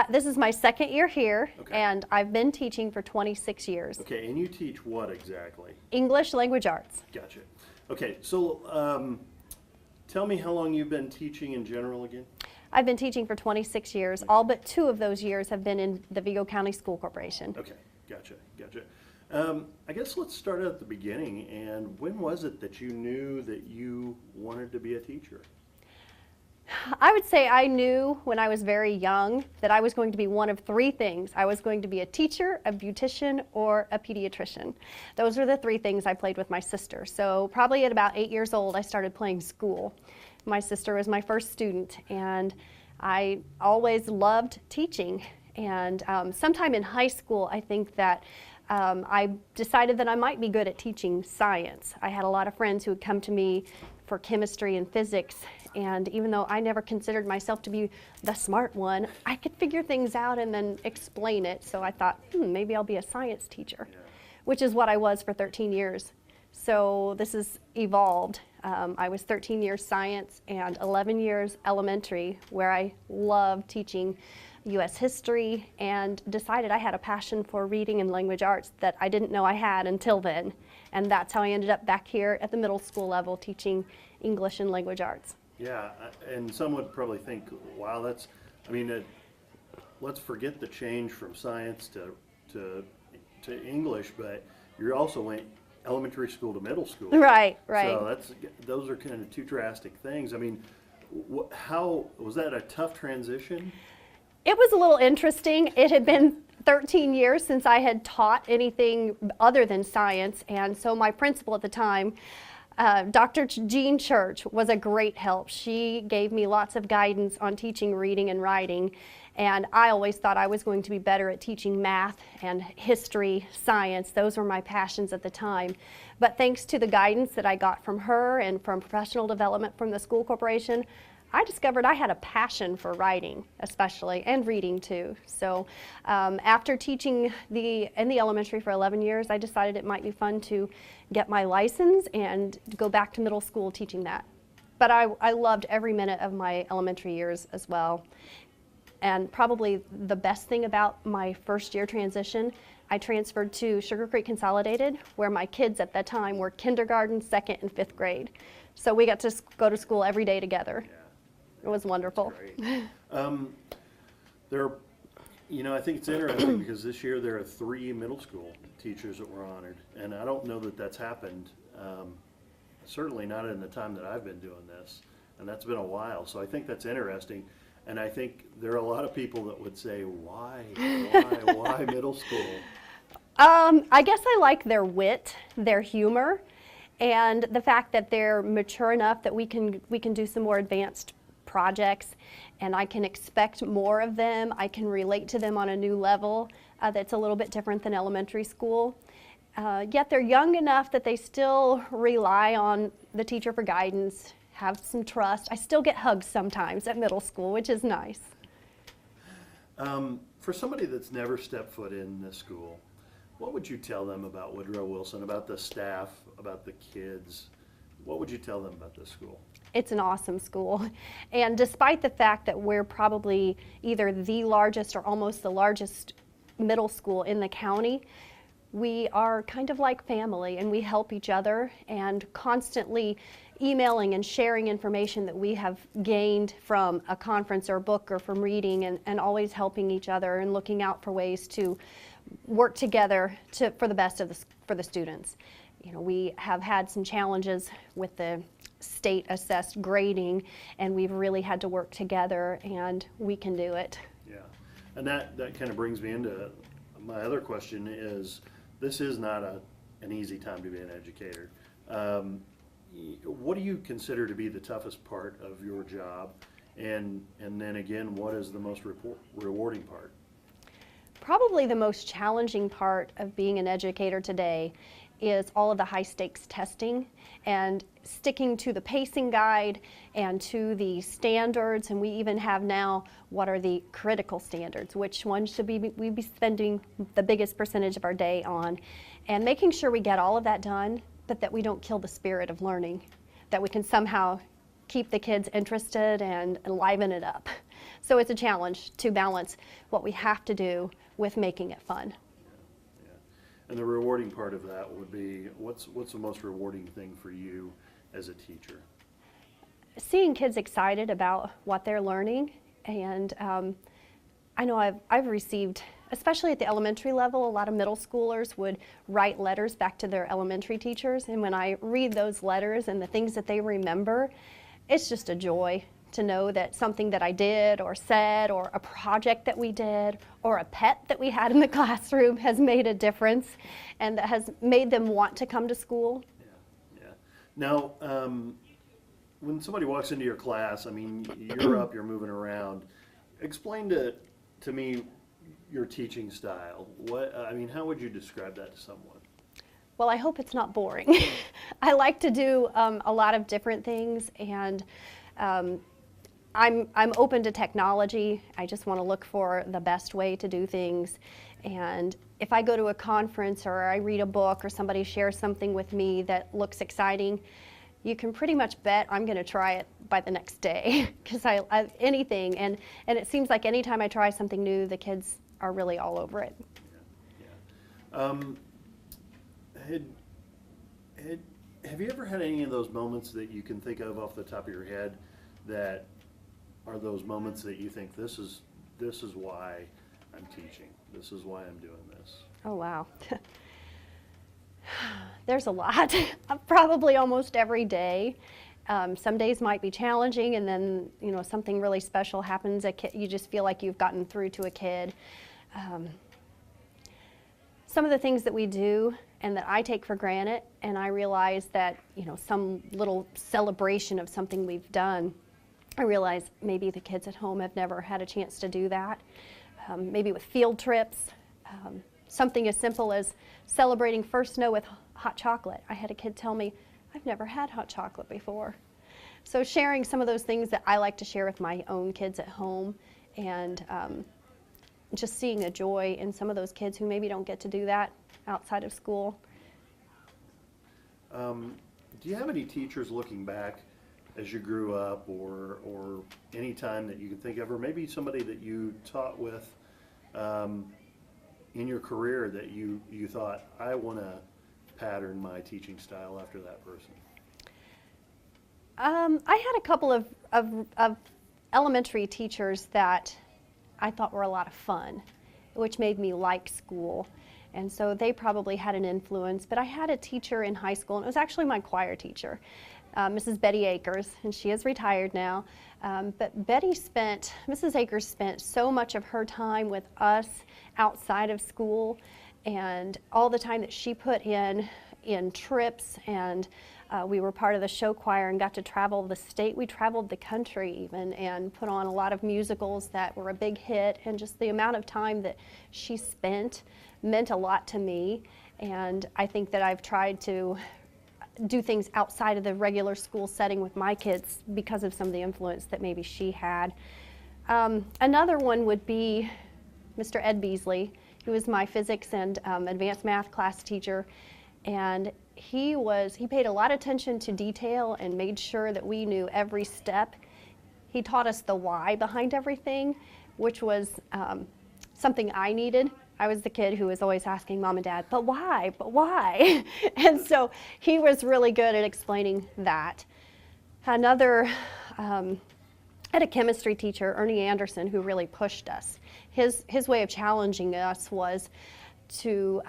This is my second year here, Okay. and I've been teaching for 26 years. Okay, and you teach what exactly? English language arts. Gotcha. Okay, so tell me how long you've been teaching in general again? I've been teaching for 26 years. All but 2 of those years have been in the Vigo County School Corporation. Okay, gotcha. I guess let's start at the beginning. And when was it that you knew that you wanted to be a teacher? I would say I knew when I was very young that I was going to be one of 3 things. I was going to be a teacher, a beautician, or a pediatrician. Those are the 3 things I played with my sister. So probably at about 8 years old, I started playing school. My sister was my first student, and I always loved teaching. And sometime in high school, I think that I decided that I might be good at teaching science. I had a lot of friends who would come to me for chemistry and physics, and even though I never considered myself to be the smart one, I could figure things out and then explain it. So I thought, maybe I'll be a science teacher, which is what I was for 13 years. So this has evolved. I was 13 years science and 11 years elementary, where I loved teaching U.S. history and decided I had a passion for reading and language arts that I didn't know I had until then. And that's how I ended up back here at the middle school level teaching English and language arts. Yeah, and some would probably think, wow, let's forget the change from science to English, but you also went elementary school to middle school. Right. So those are kind of 2 drastic things. I mean, how was that a tough transition? It was a little interesting. It had been 13 years since I had taught anything other than science, and so my principal at the time, Dr. Jean Church, was a great help. She gave me lots of guidance on teaching reading and writing, and I always thought I was going to be better at teaching math and history, science. Those were my passions at the time. But thanks to the guidance that I got from her and from professional development from the school corporation, I discovered I had a passion for writing, especially, and reading too. So after teaching in the elementary for 11 years, I decided it might be fun to get my license and go back to middle school teaching that. But I loved every minute of my elementary years as well. And probably the best thing about my first year transition, I transferred to Sugar Creek Consolidated, where my kids at that time were kindergarten, 2nd, and 5th grade. So we got to go to school every day together. It was wonderful. Great. I think it's interesting because this year there are 3 middle school teachers that were honored, and I don't know that that's happened, certainly not in the time that I've been doing this, and that's been a while. So I think that's interesting, and I think there are a lot of people that would say, why middle school? I guess I like their wit, their humor, and the fact that they're mature enough that we can do some more advanced projects, and I can expect more of them. I can relate to them on a new level that's a little bit different than elementary school. Yet they're young enough that they still rely on the teacher for guidance, have some trust. I still get hugs sometimes at middle school, which is nice. For somebody that's never stepped foot in this school, what would you tell them about Woodrow Wilson, about the staff, about the kids? What would you tell them about this school? It's an awesome school, and despite the fact that we're probably either the largest or almost the largest middle school in the county, we are kind of like family, and we help each other, and constantly emailing and sharing information that we have gained from a conference or a book or from reading, and always helping each other and looking out for ways to work together for the best for the students. We have had some challenges with the state assessed grading, and we've really had to work together, and we can do it. Yeah, and that kind of brings me into my other question is, this is not an easy time to be an educator. What do you consider to be the toughest part of your job? And then again, what is the most rewarding part? Probably the most challenging part of being an educator today is all of the high stakes testing and sticking to the pacing guide and to the standards, and we even have now what are the critical standards, which one should we be spending the biggest percentage of our day on, and making sure we get all of that done, but that we don't kill the spirit of learning, that we can somehow keep the kids interested and liven it up. So it's a challenge to balance what we have to do with making it fun. Yeah. And the rewarding part of that would be, what's the most rewarding thing for you as a teacher? Seeing kids excited about what they're learning, and I know I've received, especially at the elementary level, a lot of middle schoolers would write letters back to their elementary teachers, and when I read those letters and the things that they remember, it's just a joy to know that something that I did or said, or a project that we did, or a pet that we had in the classroom has made a difference and that has made them want to come to school. Yeah. Now, when somebody walks into your class, I mean, you're up, you're moving around. Explain to me your teaching style. How would you describe that to someone? Well, I hope it's not boring. I like to do a lot of different things, and I'm open to technology. I just want to look for the best way to do things. And if I go to a conference or I read a book or somebody shares something with me that looks exciting, you can pretty much bet I'm going to try it by the next day, because I anything, and it seems like anytime I try something new, the kids are really all over it. Yeah. Have you ever had any of those moments that you can think of off the top of your head that are those moments that you think, this is why I'm teaching, this is why I'm doing this? Oh, wow. There's a lot, probably almost every day. Some days might be challenging, and then something really special happens. You just feel like you've gotten through to a kid. Some of the things that we do and that I take for granted, and I realize that some little celebration of something we've done, I realize maybe the kids at home have never had a chance to do that. Maybe with field trips. Something as simple as celebrating first snow with hot chocolate. I had a kid tell me, I've never had hot chocolate before. So sharing some of those things that I like to share with my own kids at home, and just seeing a joy in some of those kids who maybe don't get to do that outside of school. Do you have any teachers looking back as you grew up, or any time that you can think of, or maybe somebody that you taught with in your career that you thought, I want to pattern my teaching style after that person? I had a couple of elementary teachers that I thought were a lot of fun, which made me like school. And so they probably had an influence. But I had a teacher in high school, and it was actually my choir teacher, Mrs. Betty Akers, and she is retired now. But Mrs. Akers spent so much of her time with us outside of school, and all the time that she put in trips, and we were part of the show choir and got to travel the state. We traveled the country even, and put on a lot of musicals that were a big hit, and just the amount of time that she spent meant a lot to me. And I think that I've tried to do things outside of the regular school setting with my kids because of some of the influence that maybe she had. Another one would be Mr. Ed Beasley, who was my physics and advanced math class teacher. And he paid a lot of attention to detail and made sure that we knew every step. He taught us the why behind everything, which was something I needed. I was the kid who was always asking Mom and Dad, but why, but why? And so he was really good at explaining that. Another, I had a chemistry teacher, Ernie Anderson, who really pushed us. His way of challenging us was to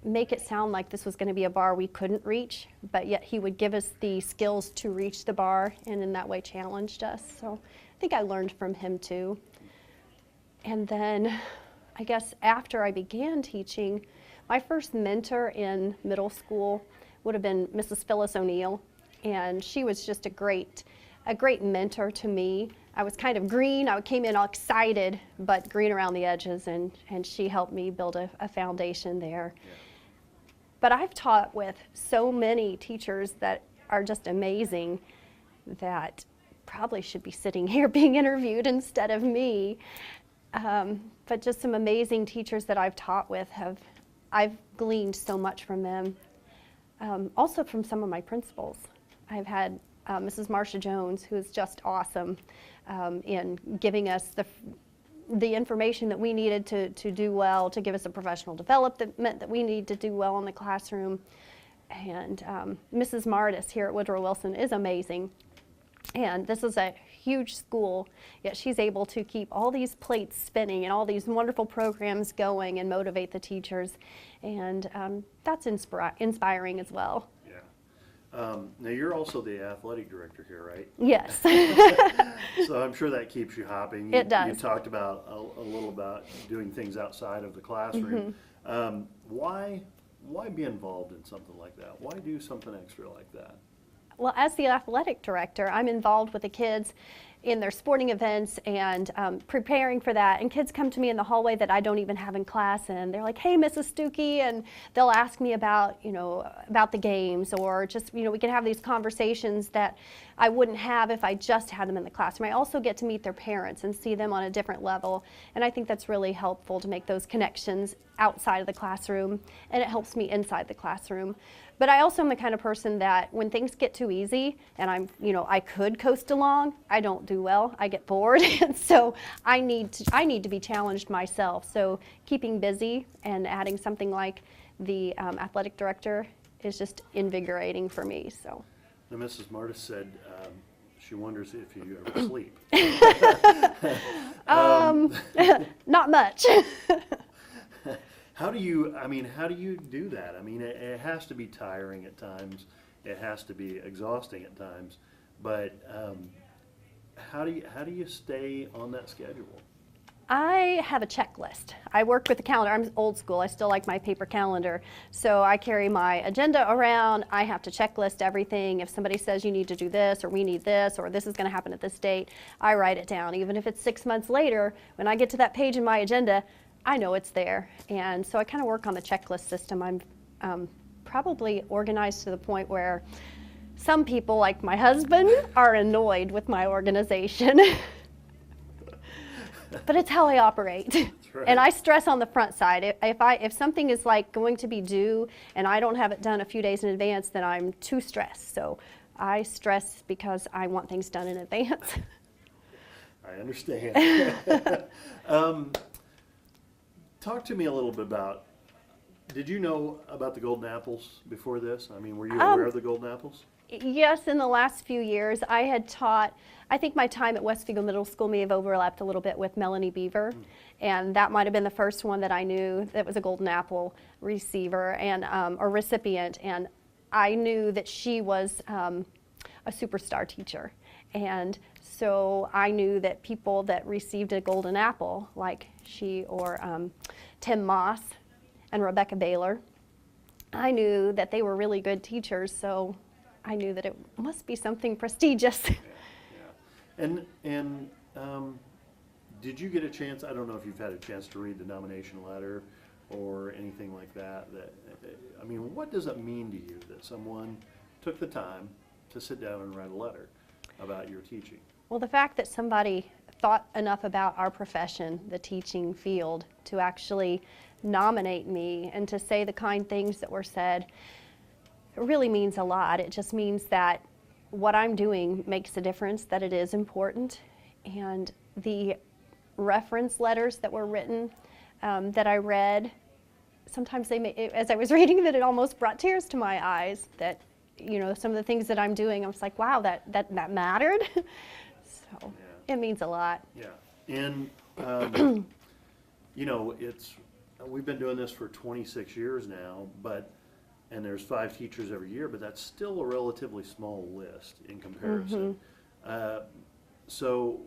make it sound like this was going to be a bar we couldn't reach, but yet he would give us the skills to reach the bar, and in that way challenged us. So I think I learned from him too. And then I guess after I began teaching, my first mentor in middle school would have been Mrs. Phyllis O'Neill, and she was just a great mentor to me. I was kind of green. I came in all excited, but green around the edges, and she helped me build a foundation there. Yeah. But I've taught with so many teachers that are just amazing that probably should be sitting here being interviewed instead of me. But just some amazing teachers that I've taught with, I've gleaned so much from them. Also from some of my principals. I've had Mrs. Marcia Jones, who is just awesome in giving us the information that we needed to do well, to give us the professional development that we need to do well in the classroom. And Mrs. Martis here at Woodrow Wilson is amazing. And this is a huge school, yet she's able to keep all these plates spinning and all these wonderful programs going and motivate the teachers. And that's inspiring as well. Yeah. Now, you're also the athletic director here, right? Yes. So I'm sure that keeps you hopping. It does. You talked about a little about doing things outside of the classroom. Why be involved in something like that? Why do something extra like that? Well, as the athletic director, I'm involved with the kids in their sporting events and preparing for that. And kids come to me in the hallway that I don't even have in class, and they're like, "Hey, Mrs. Stuckey," and they'll ask me about, about the games, or just, we can have these conversations that I wouldn't have if I just had them in the classroom. I also get to meet their parents and see them on a different level, and I think that's really helpful to make those connections outside of the classroom, and it helps me inside the classroom. But I also am the kind of person that when things get too easy and I could coast along, I don't do well. I get bored, and so I need to be challenged myself. So keeping busy and adding something like the athletic director is just invigorating for me. So. Now, Mrs. Martis said she wonders if you ever sleep. Not much. How do you do that? I mean, it has to be tiring at times. It has to be exhausting at times. But how do you stay on that schedule? I have a checklist. I work with the calendar. I'm old school. I still like my paper calendar. So I carry my agenda around. I have to checklist everything. If somebody says you need to do this, or we need this, or this is going to happen at this date, I write it down. Even if it's 6 months later, when I get to that page in my agenda, I know it's there. And so I kind of work on the checklist system. I'm probably organized to the point where some people, like my husband, are annoyed with my organization. But it's how I operate. Right. And I stress on the front side. If something is like going to be due and I don't have it done a few days in advance, then I'm too stressed. So I stress because I want things done in advance. I understand. Talk to me a little bit about, did you know about the Golden Apples before this? I mean, were you aware of the Golden Apples? Yes, in the last few years, I had taught, I think my time at Westfield Middle School may have overlapped a little bit with Melanie Beaver, and that might have been the first one that I knew that was a Golden Apple receiver and or recipient, and I knew that she was a superstar teacher. And so I knew that people that received a Golden Apple, like she or Tim Moss and Rebecca Baylor, I knew that they were really good teachers, so I knew that it must be something prestigious. Yeah. And did you get a chance, I don't know if you've had a chance to read the nomination letter or anything like that, I mean, what does it mean to you that someone took the time to sit down and write a letter about your teaching? Well, the fact that somebody thought enough about our profession, the teaching field, to actually nominate me and to say the kind things that were said, it really means a lot. It just means that what I'm doing makes a difference, that it is important. And the reference letters that were written that I read, sometimes as I was reading that, it almost brought tears to my eyes, that some of the things that I'm doing, I was like, wow, that mattered. So yeah. It means a lot. Yeah. And, we've been doing this for 26 years now, and there's 5 teachers every year, but that's still a relatively small list in comparison. So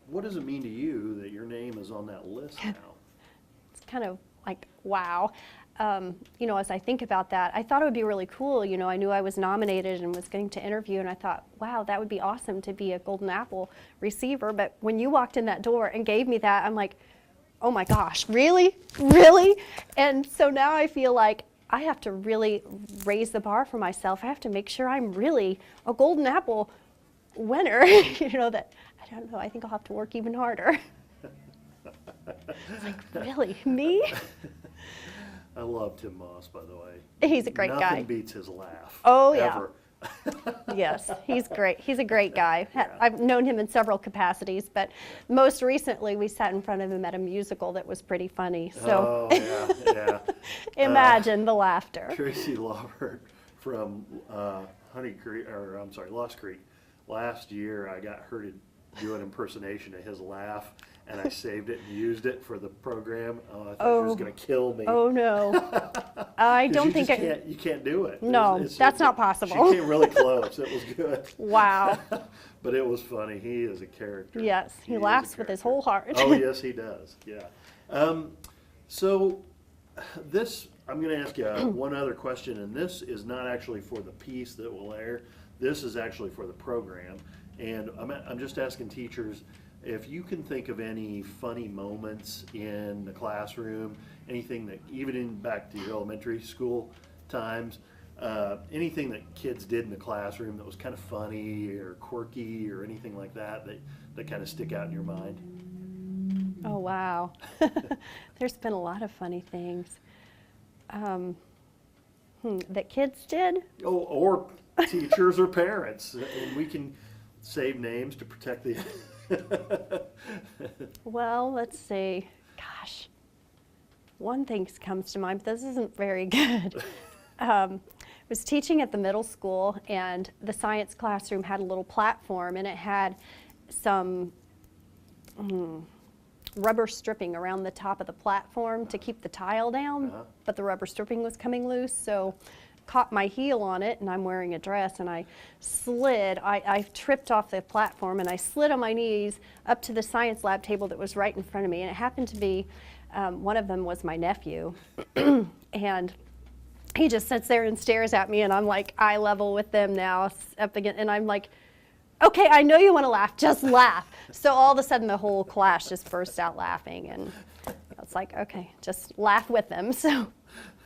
what does it mean to you that your name is on that list now? It's kind of like, wow. As I think about that, I thought it would be really cool. I knew I was nominated and was going to interview, and I thought, wow, that would be awesome to be a Golden Apple receiver. But when you walked in that door and gave me that, I'm like, oh my gosh, really? Really? And so now I feel like I have to really raise the bar for myself. I have to make sure I'm really a Golden Apple winner. That, I don't know, I think I'll have to work even harder. It's like, really? Me? I love Tim Moss, by the way. He's a great guy. Nothing beats his laugh. Oh, yeah. Yes, he's great. He's a great guy. Yeah. I've known him in several capacities, but most recently we sat in front of him at a musical that was pretty funny. So Oh, yeah, yeah. imagine the laughter. Tracy Lawbert from Honey Creek, or I'm sorry, Lost Creek. Last year, I got her to do an impersonation of his laugh, and I saved it and used it for the program. Oh, I thought she was going to kill me. Oh no, I 'Cause don't you think just it. can't, you can't do it. No, that's not possible. She came really close. It was good. Wow. But it was funny. He is a character. Yes, he is a laughs with his character. whole heart. Oh, yes, he does. Yeah. So this, I'm going to ask you one other question, and this is not actually for the piece that will air. This is actually for the program. And I'm just asking teachers if you can think of any funny moments in the classroom, anything that, even in back to your elementary school times, anything that kids did in the classroom that was kind of funny or quirky or anything like that that kind of stick out in your mind. Oh wow, there's been a lot of funny things that kids did. Oh, or teachers or parents, and we can save names to protect the. Well, let's see. Gosh, one thing comes to mind, but this isn't very good. I was teaching at the middle school, and the science classroom had a little platform, and it had some rubber stripping around the top of the platform to keep the tile down, but the rubber stripping was coming loose, so caught my heel on it, and I'm wearing a dress, and I slid. I tripped off the platform, and I slid on my knees up to the science lab table that was right in front of me, and it happened to be, one of them was my nephew, and he just sits there and stares at me, and I'm like eye level with them now, up again, and I'm like, okay, I know you want to laugh, just laugh. So all of a sudden the whole class just burst out laughing, and it's like, okay, just laugh with them. So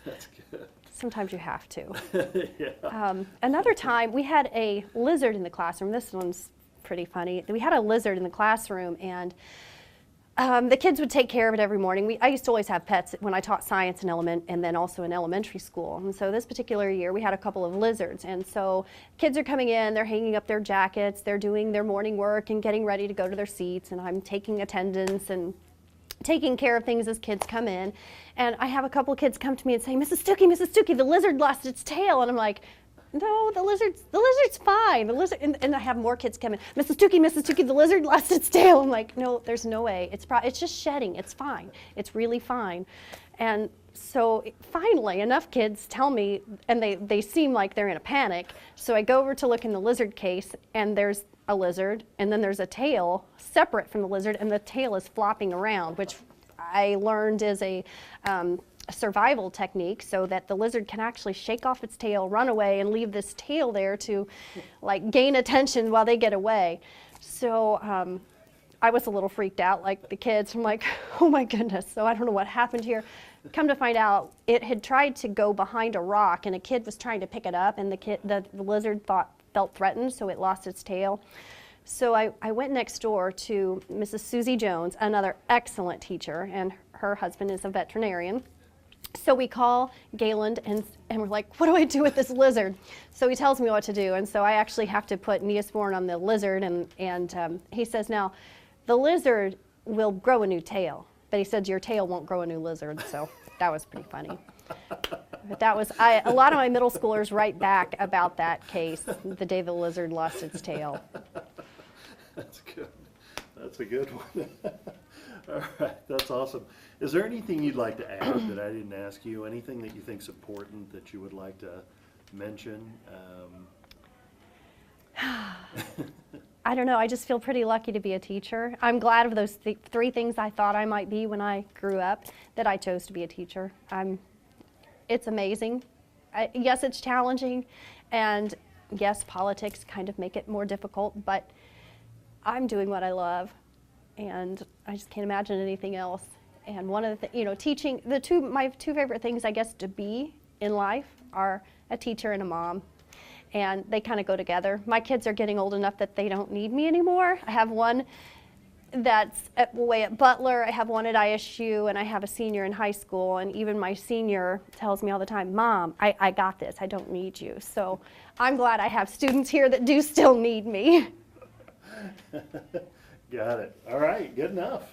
That's good. sometimes you have to. Yeah. Another time we had a lizard in the classroom. This one's pretty funny. We had a lizard in the classroom, and the kids would take care of it every morning. I used to always have pets when I taught science and then also in elementary school. And so this particular year we had a couple of lizards. And so kids are coming in, they're hanging up their jackets, they're doing their morning work and getting ready to go to their seats. And I'm taking attendance and taking care of things as kids come in. And I have a couple of kids come to me and say, Mrs. Stuckey, the lizard lost its tail. And I'm like, no, the lizard's fine. The lizard, and I have more kids come in. Mrs. Stuckey, the lizard lost its tail. I'm like, no, there's no way. It's just shedding. It's fine. It's really fine. And so finally, enough kids tell me, and they seem like they're in a panic. So I go over to look in the lizard case, and there's a lizard, and then there's a tail separate from the lizard, and the tail is flopping around, which I learned is a survival technique, so that the lizard can actually shake off its tail, run away, and leave this tail there to like gain attention while they get away. So I was a little freaked out like the kids. I'm like, oh my goodness, so I don't know what happened here. Come to find out, it had tried to go behind a rock, and a kid was trying to pick it up, and the lizard felt threatened, so it lost its tail. So I went next door to Mrs. Susie Jones, another excellent teacher, and her husband is a veterinarian. So we call Gayland, and we're like, what do I do with this lizard? So he tells me what to do, and so I actually have to put Neosporin on the lizard, and he says, now, the lizard will grow a new tail, but he said your tail won't grow a new lizard, so that was pretty funny. But that was, a lot of my middle schoolers write back about that case, the day the lizard lost its tail. That's good. That's a good one. All right, that's awesome. Is there anything you'd like to add that I didn't ask you? Anything that you think's important that you would like to mention? I don't know. I just feel pretty lucky to be a teacher. I'm glad of those three things I thought I might be when I grew up, that I chose to be a teacher. It's amazing. Yes, it's challenging, and yes, politics kind of make it more difficult, but I'm doing what I love, and I just can't imagine anything else. And one of the, teaching, my two favorite things, I guess, to be in life are a teacher and a mom. And they kind of go together. My kids are getting old enough that they don't need me anymore. I have one that's away at Butler. I have one at ISU, and I have a senior in high school. And even my senior tells me all the time, Mom, I got this. I don't need you. So I'm glad I have students here that do still need me. Got it. All right, good enough.